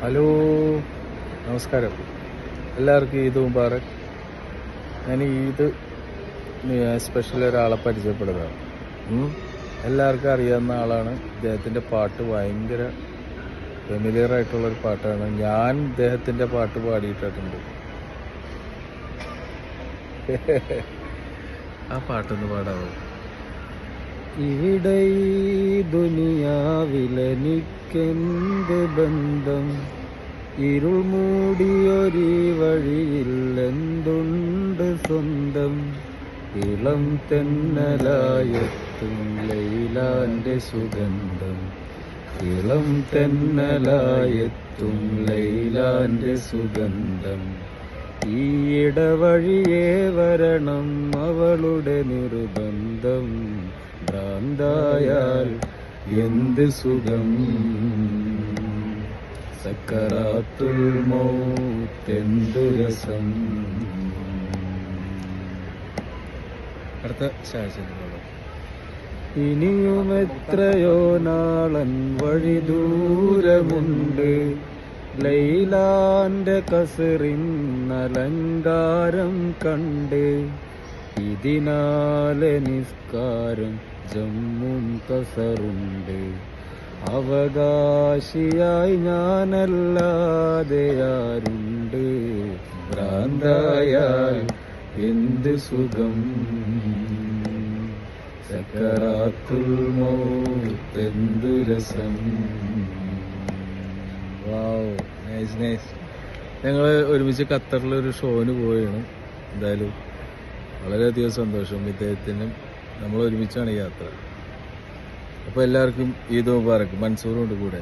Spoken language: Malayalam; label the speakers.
Speaker 1: ഹലോ, നമസ്കാരം. എല്ലാവർക്കും ഈദ് മുബാറക്. ഞാൻ ഈദ് സ്പെഷ്യൽ ഒരാളെ പരിചയപ്പെടുന്നതാണ്. എല്ലാവർക്കും അറിയാവുന്ന ആളാണ്. ഇദ്ദേഹത്തിൻ്റെ പാട്ട് ഭയങ്കര ഫെമിലിയർ ആയിട്ടുള്ളൊരു പാട്ടാണ്. ഞാൻ ഇദ്ദേഹത്തിൻ്റെ പാട്ട് പാടിയിട്ടുണ്ട്. ആ പാട്ടൊന്ന് പാടാവോ?
Speaker 2: ഇവിടെ ഈ ദുനിയാവിലെനിക്കെന്ത് ബന്ധം, ഇരുൾ മൂടിയൊരു വഴിയിൽ എന്തുണ്ട് സ്വന്തം, ഇളം തെന്നലായെത്തും ലൈലാന്റെ സുഗന്ധം, ഇളം തെന്നലായെത്തും ലൈലാന്റെ സുഗന്ധം, ഈ ഇടവഴിയേ വരണം അവളുടെ നിർബന്ധം, ഭ്രാന്തായാൽ എന്ത് സുഖം, സക്കറാത്തുൽ മൗത്ത് രസം.
Speaker 1: അടുത്ത ശാസ്ത്രം
Speaker 2: ഇനിയും എത്രയോ നാളൻ വഴി ദൂരമുണ്ട്, ലൈലാന്റെ കസറിൻ അലങ്കാരം കണ്ട്, ഇതിനാലെ നിസ്കാരം ജമ്മും കസറുണ്ട്, അവകാശിയായി ഞാനല്ലാതെ ആരുണ്ട്, ഭ്രാന്തായാൽ എന്ത് സുഖം, സക്കറാത്തുൽ മൗത്ത് രസം.
Speaker 1: വാവ്, നൈസ് നൈസ്. ഞങ്ങൾ ഒരുമിച്ച് ഖത്തറിലൊരു ഷോന് പോവുകയാണ്. എന്തായാലും വളരെയധികം സന്തോഷം. ഇദ്ദേഹത്തിനും നമ്മൾ ഒരുമിച്ചാണ് യാത്ര. അപ്പോൾ എല്ലാവർക്കും ഈദ് മുബാറക്. മൻസൂറുണ്ട് കൂടെ.